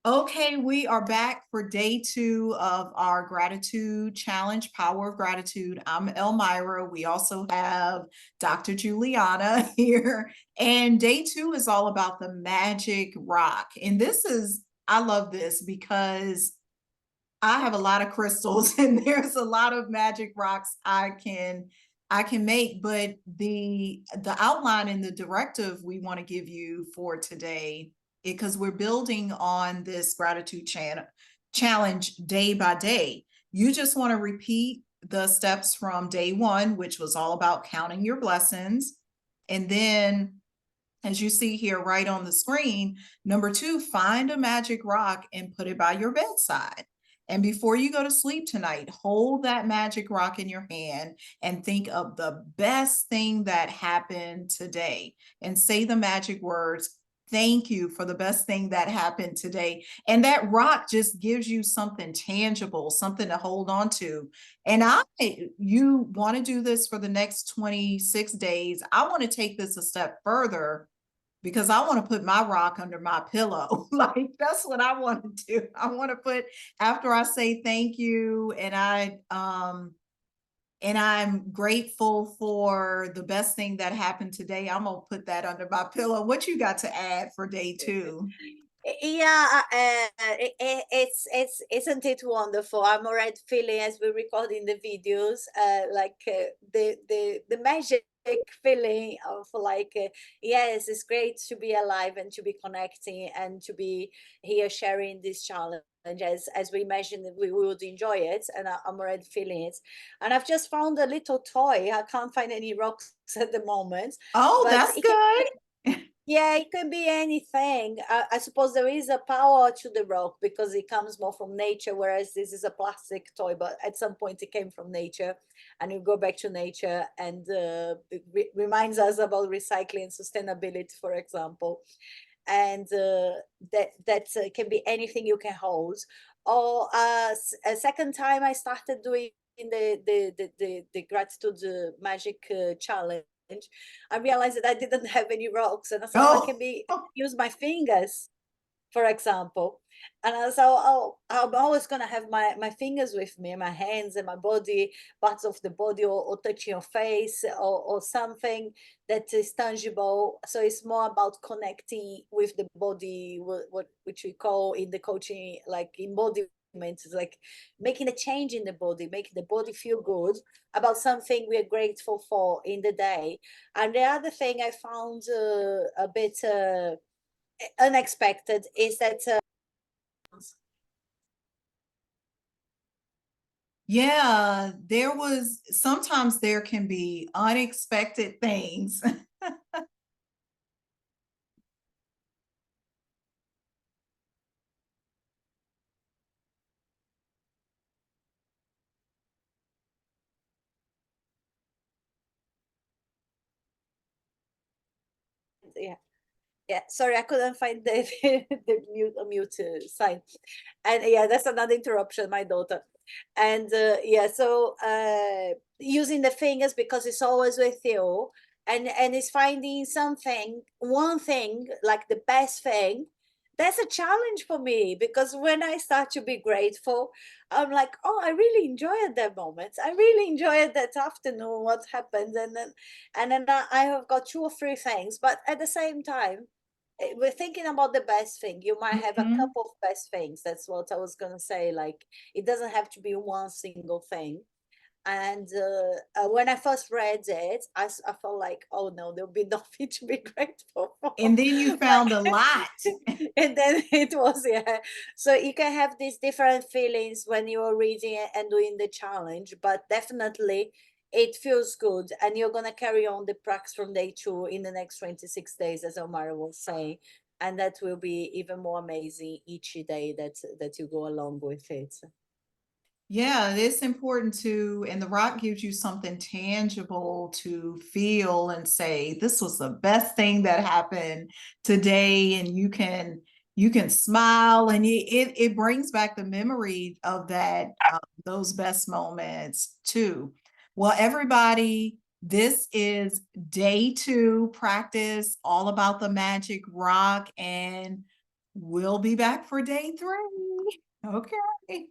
Okay, we are back for day 2 of our gratitude challenge, Power of Gratitude. I'm Elmira. We also have Dr. Juliana here. And day 2 is all about the magic rock. And I love this because I have a lot of crystals and there's a lot of magic rocks I can make, but the outline and the directive we want to give you for today, because we're building on this gratitude challenge day by day. You just want to repeat the steps from day 1, which was all about counting your blessings. And then, as you see here right on the screen, number 2, find a magic rock and put it by your bedside. And before you go to sleep tonight, hold that magic rock in your hand and think of the best thing that happened today and say the magic words, "Thank you for the best thing that happened today." And that rock just gives you something tangible, something to hold on to. And you want to do this for the next 26 days. I want to take this a step further because I want to put my rock under my pillow. Like, that's what I want to do. I want to put, after I say thank you and I'm grateful for the best thing that happened today, I'm gonna put that under my pillow. What you got to add for day 2? Yeah, it's isn't it wonderful? I'm already feeling as we're recording the videos, the magic feeling of yes, it's great to be alive and to be connecting and to be here sharing this challenge as we imagined that we would enjoy it, and I'm already feeling it. And I've just found a little toy. I can't find any rocks at the moment, Oh, but that's good. yeah, it can be anything. I suppose there is a power to the rock because it comes more from nature, whereas this is a plastic toy. But at some point, it came from nature, and you go back to nature, and it reminds us about recycling and sustainability, for example. And that can be anything you can hold. Or a second time, I started doing the gratitude magic challenge. I realized that I didn't have any rocks, and I said, "Oh, I can Oh, be use my fingers, for example." And I thought, "Oh, I'm always gonna have my fingers with me, my hands and my body, parts of the body, or touching your face, or something that is tangible." So it's more about connecting with the body, which we call in the coaching like embodiment. It's like making a change in the body, making the body feel good about something we are grateful for in the day. And the other thing I found a bit unexpected is that yeah, sometimes there can be unexpected things. yeah, yeah, sorry, I couldn't find the the mute sign. And yeah, that's another interruption, my daughter. And yeah, so using the fingers because it's always with you, and it's finding something, one thing, like the best thing. That's a challenge for me because when I start to be grateful, I'm like, oh, I really enjoyed that moment. I really enjoyed that afternoon, what happened. And then I have got 2 or 3 things, but at the same time, we're thinking about the best thing. You might have a Mhm. couple of best things. That's what I was gonna say. Like, it doesn't have to be one single thing. And when I first read it, I felt like, oh no, there'll be nothing to be grateful for. And then you But found a lot. and then it was, yeah. So you can have these different feelings when you're reading it and doing the challenge, but definitely it feels good, and you're gonna carry on the practice from day 2 in the next 26 days, as Omar was saying, and that will be even more amazing each day that you go along with it. Yeah, it's important to, and the rock gives you something tangible to feel and say, this was the best thing that happened today. And you can smile, and it brings back the memory of those best moments too. Well, everybody, this is day 2 practice, all about the magic rock. And we'll be back for day 3. Okay.